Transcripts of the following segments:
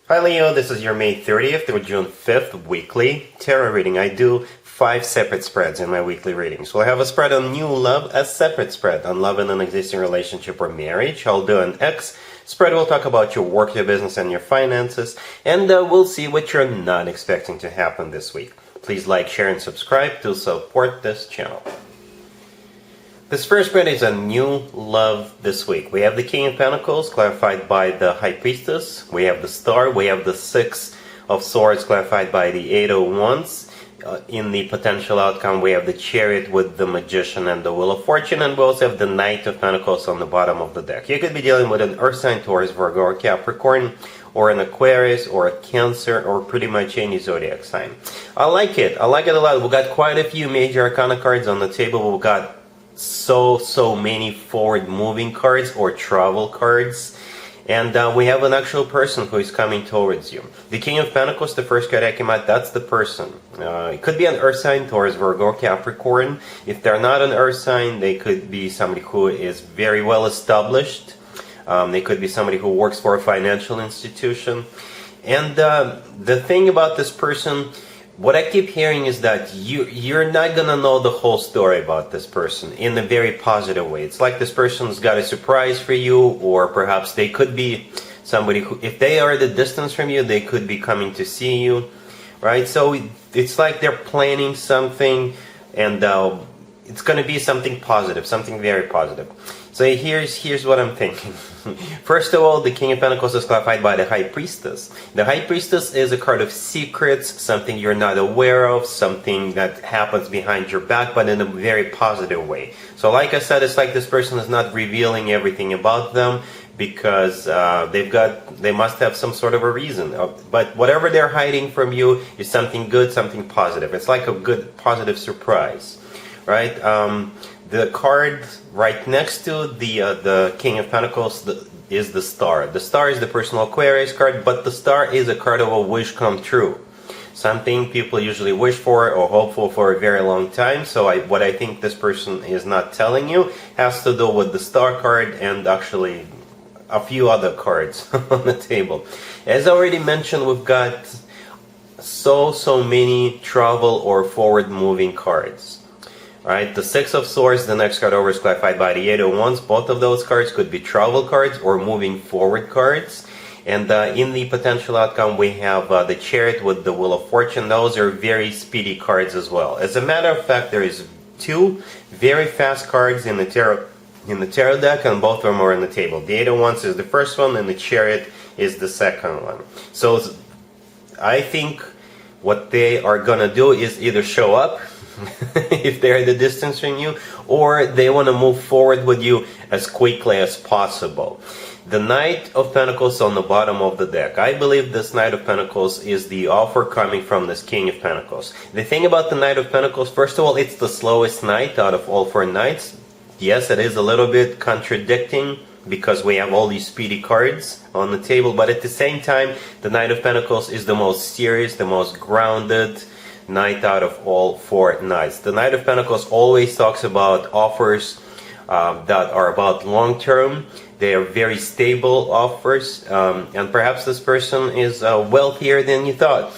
Hi Leo, this is your May 30th through June 5th weekly tarot reading. I do 5 separate spreads in my weekly readings. So I have a spread on new love, a separate spread on love in an existing relationship or marriage. I'll do an X spread. We'll talk about your work, your business, and your finances. And we'll see what you're not expecting to happen this week. Please like, share, and subscribe to support this channel. This first spread is a new love this week. We have the King of Pentacles clarified by the High Priestess. We have the Star. We have the Six of Swords clarified by the Eight of Wands. In the potential outcome, we have the Chariot with the Magician and the Wheel of Fortune. And we also have the Knight of Pentacles on the bottom of the deck. You could be dealing with an Earth sign, Taurus, Virgo, or Capricorn, or an Aquarius, or a Cancer, or pretty much any zodiac sign. I like it. I like it a lot. We've got quite a few major arcana cards on the table. We've got so many forward moving cards or travel cards, and we have an actual person who is coming towards you. The King of Pentacles, the first card I came out, that's the person. It could be an Earth sign, Taurus, Virgo, Capricorn. If they're not an Earth sign, they could be somebody who is very well established. They could be somebody who works for a financial institution. And the thing about this person, what I keep hearing is that you're not gonna know the whole story about this person in a very positive way. It's like this person's got a surprise for you, or perhaps they could be somebody who, if they are at a distance from you, they could be coming to see you, right? So it's like they're planning something, and it's gonna be something positive, something very positive. So here's what I'm thinking. First of all, the King of Pentacles is clarified by the High Priestess. The High Priestess is a card of secrets, something you're not aware of, something that happens behind your back, but in a very positive way. So like I said, it's like this person is not revealing everything about them because they must have some sort of a reason. But whatever they're hiding from you is something good, something positive. It's like a good, positive surprise, right? The card right next to the King of Pentacles is the Star. The Star is the personal Aquarius card, but the Star is a card of a wish come true. Something people usually wish for or hopeful for a very long time. So what I think this person is not telling you has to do with the Star card and actually a few other cards on the table. As I already mentioned, we've got so many travel or forward moving cards. Alright, the Six of Swords, the next card over, is clarified by the Eight of Wands. Both of those cards could be travel cards or moving forward cards. And in the potential outcome, we have the Chariot with the Wheel of Fortune. Those are very speedy cards as well. As a matter of fact, there is 2 very fast cards in the tarot deck, and both of them are on the table. The Eight of Wands is the first one, and the Chariot is the second one. So I think what they are gonna do is either show up if they're at a distance from you, or they want to move forward with you as quickly as possible. The Knight of Pentacles on the bottom of the deck. I believe this Knight of Pentacles is the offer coming from this King of Pentacles. The thing about the Knight of Pentacles, first of all, it's the slowest Knight out of all 4 Knights. Yes, it is a little bit contradicting because we have all these speedy cards on the table, but at the same time, the Knight of Pentacles is the most serious, the most grounded Knight out of all 4 Knights. The Knight of Pentacles always talks about offers that are about long term. They are very stable offers, and perhaps this person is wealthier than you thought.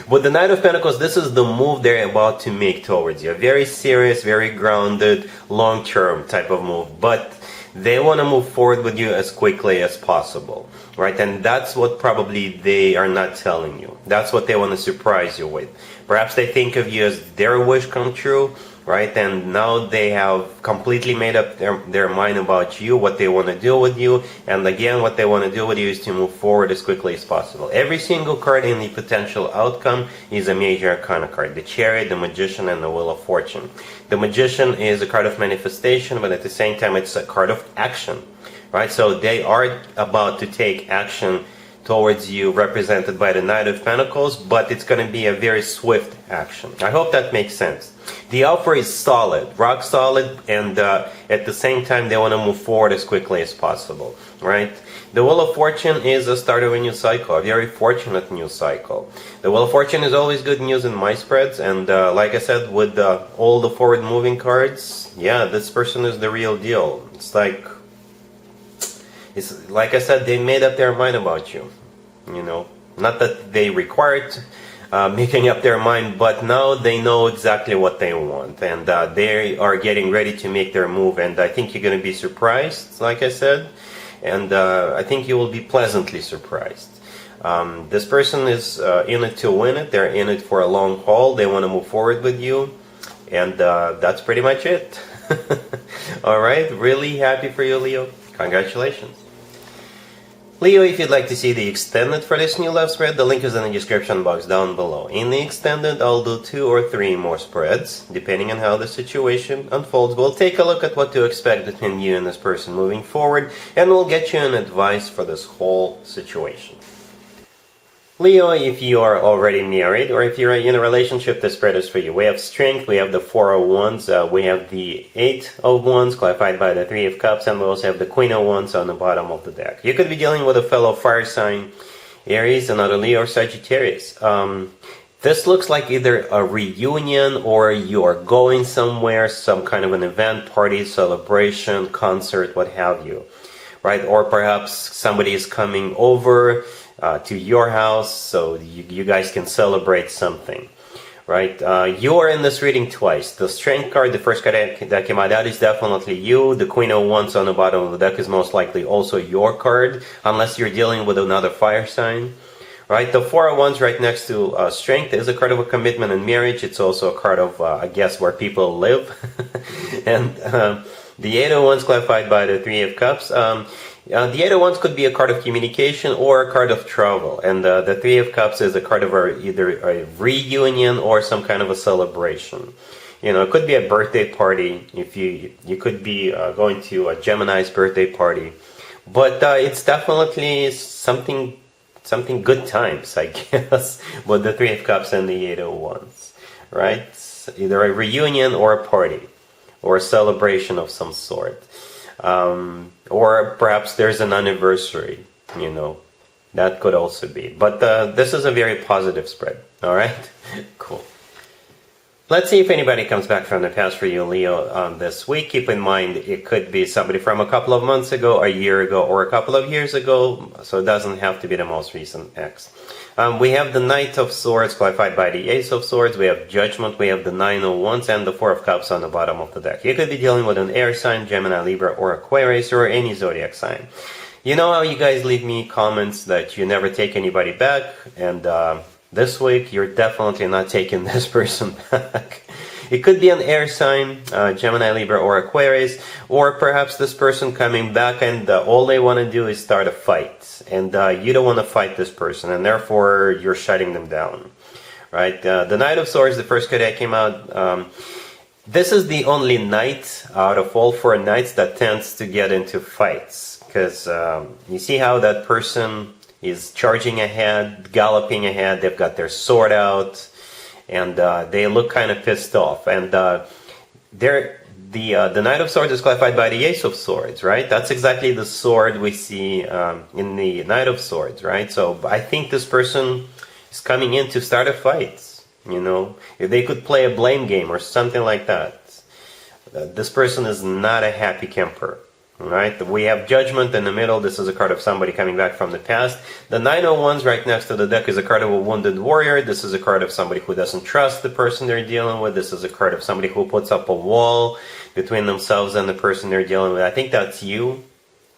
With the Knight of Pentacles, this is the move they're about to make towards you. A very serious, very grounded, long term type of move. But they want to move forward with you as quickly as possible, right? And that's what probably they are not telling you. That's what they want to surprise you with. Perhaps they think of you as their wish come true, right? And now they have completely made up their mind about you, what they want to do with you. And again, what they want to do with you is to move forward as quickly as possible. Every single card in the potential outcome is a major arcana card. The Chariot, the Magician, and the Wheel of Fortune. The Magician is a card of manifestation, but at the same time, it's a card of action, right? So they are about to take action towards you, represented by the Knight of Pentacles, but it's going to be a very swift action. I hope that makes sense. The offer is solid, rock solid, and at the same time they want to move forward as quickly as possible, right? The Wheel of Fortune is the start of a new cycle, a very fortunate new cycle. The Wheel of Fortune is always good news in my spreads, and like I said, with all the forward moving cards, yeah, this person is the real deal. It's like I said, they made up their mind about you. Not that they required making up their mind, but now they know exactly what they want, and they are getting ready to make their move, and I think you're going to be surprised, like I said, and I think you will be pleasantly surprised. This person is in it to win it. They're in it for a long haul. They want to move forward with you, and that's pretty much it. All right, really happy for you, Leo. Congratulations. Leo, if you'd like to see the extended for this new love spread, the link is in the description box down below. In the extended, I'll do 2 or 3 more spreads, depending on how the situation unfolds. We'll take a look at what to expect between you and this person moving forward, and we'll get you an advice for this whole situation. Leo, if you are already married or if you're in a relationship, this spread is for you. We have Strength, we have the 4 of Wands, we have the 8 of Wands clarified by the 3 of Cups, and we also have the Queen of Wands on the bottom of the deck. You could be dealing with a fellow fire sign, Aries, another Leo, or Sagittarius. This looks like either a reunion or you are going somewhere, some kind of an event, party, celebration, concert, what have you, right? Or perhaps somebody is coming over to your house, so you guys can celebrate something, right? You are in this reading twice. The Strength card, the first card that came out, that is definitely you. The Queen of Wands on the bottom of the deck is most likely also your card, unless you're dealing with another fire sign, right? The 4 of Wands right next to Strength is a card of a commitment and marriage. It's also a card of, I guess, where people live. And the 8 of Wands clarified by the 3 of Cups. The 8 of Wands could be a card of communication or a card of travel, and the 3 of Cups is a card of either a reunion or some kind of a celebration. It could be a birthday party. If you could be going to a Gemini's birthday party, but it's definitely something good times, I guess, with the 3 of Cups and the 8 of Wands, right? Either a reunion or a party or a celebration of some sort. Or perhaps there's an anniversary, that could also be. But this is a very positive spread, all right? Cool. Let's see if anybody comes back from the past for you, Leo, this week. Keep in mind, it could be somebody from a couple of months ago, a year ago, or a couple of years ago, so it doesn't have to be the most recent ex. We have the Knight of Swords clarified by the Ace of Swords. We have Judgment. We have the 9 of Wands and the 4 of Cups on the bottom of the deck. You could be dealing with an air sign, Gemini, Libra, or Aquarius, or any zodiac sign. You know how you guys leave me comments that you never take anybody back, and this week you're definitely not taking this person back. It could be an air sign, Gemini, Libra, or Aquarius, or perhaps this person coming back and all they want to do is start a fight. And you don't want to fight this person, and therefore you're shutting them down, right? The Knight of Swords, the first card that came out, this is the only knight out of all 4 knights that tends to get into fights. Because you see how that person is charging ahead, galloping ahead, they've got their sword out, and they look kind of pissed off. And the Knight of Swords is clarified by the Ace of Swords, right? That's exactly the sword we see in the Knight of Swords, right? So I think this person is coming in to start a fight, If they could play a blame game or something like that. This person is not a happy camper, right? We have Judgment in the middle. This is a card of somebody coming back from the past. The 9 of Wands right next to the deck is a card of a wounded warrior. This is a card of somebody who doesn't trust the person they're dealing with. This is a card of somebody who puts up a wall between themselves and the person they're dealing with. I think that's you.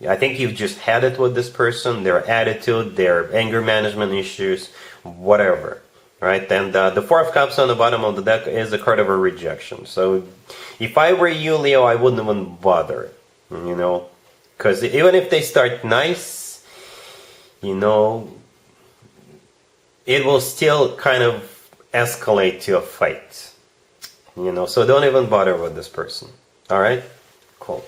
I think you've just had it with this person, their attitude, their anger management issues, whatever, right? And the 4 of Cups on the bottom of the deck is a card of a rejection. So if I were you, Leo, I wouldn't even bother, because even if they start nice, it will still kind of escalate to a fight, so don't even bother with this person. All right? Cool.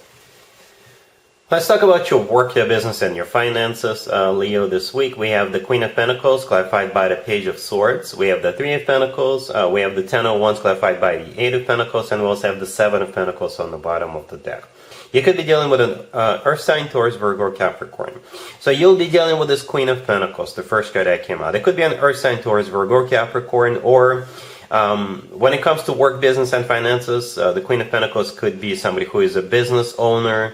Let's talk about your work, your business, and your finances, Leo, this week. We have the Queen of Pentacles, clarified by the Page of Swords. We have the 3 of Pentacles. We have the 10 of Wands, clarified by the 8 of Pentacles. And we also have the 7 of Pentacles on the bottom of the deck. You could be dealing with an Earth sign, Taurus, Virgo, or Capricorn. So you'll be dealing with this Queen of Pentacles, the first card that came out. It could be an Earth sign, Taurus, Virgo, or Capricorn, or when it comes to work, business, and finances, the Queen of Pentacles could be somebody who is a business owner,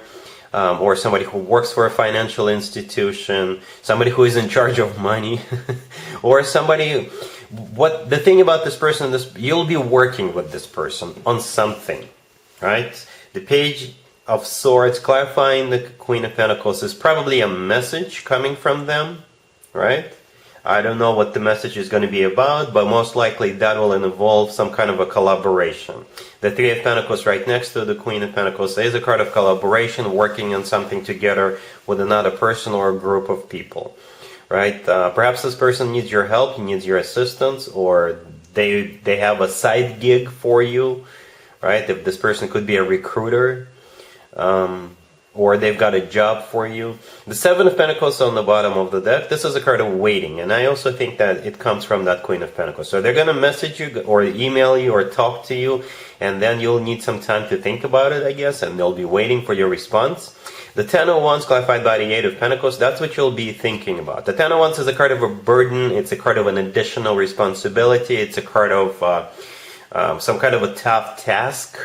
or somebody who works for a financial institution, somebody who is in charge of money, or somebody. What the thing about this person is, you'll be working with this person on something, right? The Page of Swords clarifying the Queen of Pentacles is probably a message coming from them, right? I don't know what the message is going to be about, but most likely that will involve some kind of a collaboration. The Three of Pentacles right next to the Queen of Pentacles is a card of collaboration, working on something together with another person or a group of people, right? Perhaps this person needs your help, needs your assistance, or they have a side gig for you, right? If this person could be a recruiter, or they've got a job for you. The Seven of Pentacles on the bottom of the deck, this is a card of waiting, and I also think that it comes from that Queen of Pentacles. So they're going to message you or email you or talk to you, and then you'll need some time to think about it, I guess, and they'll be waiting for your response. The Ten of Wands clarified by the Eight of Pentacles, that's what you'll be thinking about. The Ten of Wands is a card of a burden, it's a card of an additional responsibility, it's a card of some kind of a tough task,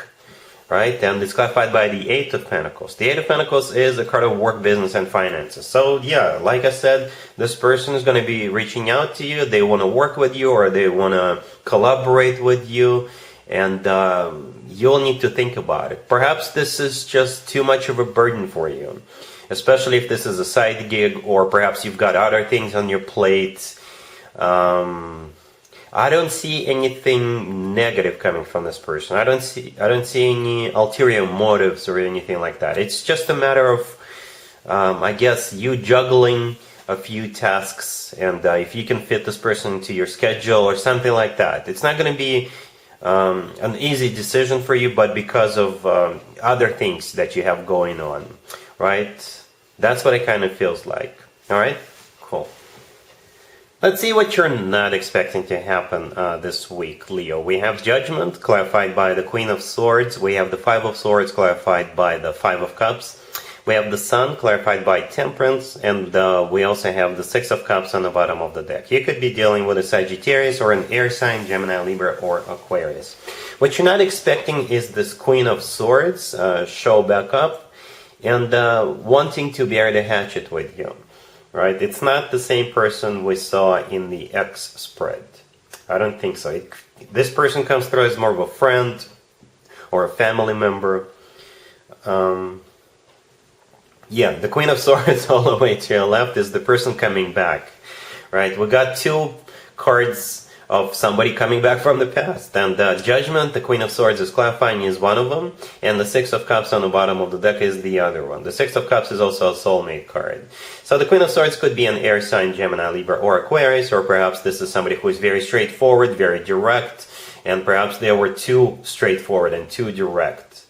right? And it's clarified by the Eight of Pentacles. The Eight of Pentacles is a card of work, business, and finances. So yeah, like I said, this person is going to be reaching out to you. They want to work with you, or they want to collaborate with you, and you'll need to think about it. Perhaps this is just too much of a burden for you, especially if this is a side gig, or perhaps you've got other things on your plate. I don't see anything negative coming from this person. I don't see any ulterior motives or anything like that. It's just a matter of, I guess, you juggling a few tasks, and if you can fit this person into your schedule or something like that. It's not going to be an easy decision for you, but because of other things that you have going on, right? That's what it kind of feels like. All right, cool. Let's see what you're not expecting to happen this week, Leo. We have Judgment, clarified by the Queen of Swords. We have the Five of Swords, clarified by the Five of Cups. We have the Sun, clarified by Temperance. And we also have the Six of Cups on the bottom of the deck. You could be dealing with a Sagittarius or an air sign, Gemini, Libra, or Aquarius. What you're not expecting is this Queen of Swords show back up and wanting to bury the hatchet with you. Right? It's not the same person we saw in the X spread. I don't think so. This person comes through as more of a friend or a family member. Yeah, the Queen of Swords all the way to your left is the person coming back. Right? We got two cards of somebody coming back from the past. And Judgment, the Queen of Swords is clarifying, is one of them. And the Six of Cups on the bottom of the deck is the other one. The Six of Cups is also a soulmate card. So the Queen of Swords could be an air sign, Gemini, Libra, or Aquarius. Or perhaps this is somebody who is very straightforward, very direct. And perhaps they were too straightforward and too direct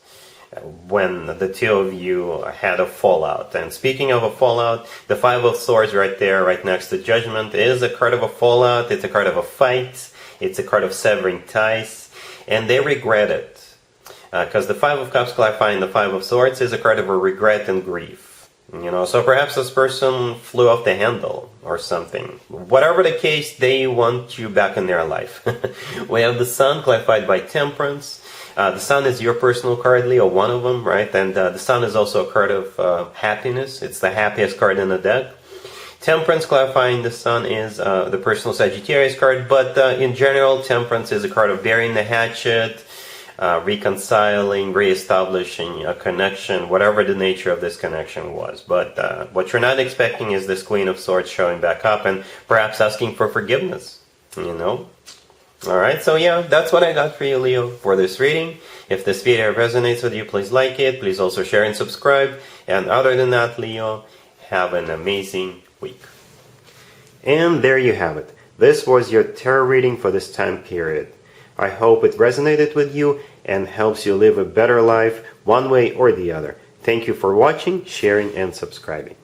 when the two of you had a fallout. And speaking of a fallout, the Five of Swords right there, right next to Judgment, is a card of a fallout. It's a card of a fight. It's a card of severing ties. And they regret it. Because the Five of Cups clarifying the Five of Swords is a card of a regret and grief. You know, so perhaps this person flew off the handle or something. Whatever the case, they want you back in their life. We have the Sun clarified by Temperance. The Sun is your personal card, Leo, one of them, right? And the Sun is also a card of happiness. It's the happiest card in the deck. Temperance, clarifying the Sun, is the personal Sagittarius card. But in general, Temperance is a card of burying the hatchet, reconciling, reestablishing a connection, whatever the nature of this connection was. But what you're not expecting is this Queen of Swords showing back up and perhaps asking for forgiveness, you know? Alright, so yeah, that's what I got for you, Leo, for this reading. If this video resonates with you, please like it. Please also share and subscribe. And other than that, Leo, have an amazing week. And there you have it. This was your tarot reading for this time period. I hope it resonated with you and helps you live a better life one way or the other. Thank you for watching, sharing, and subscribing.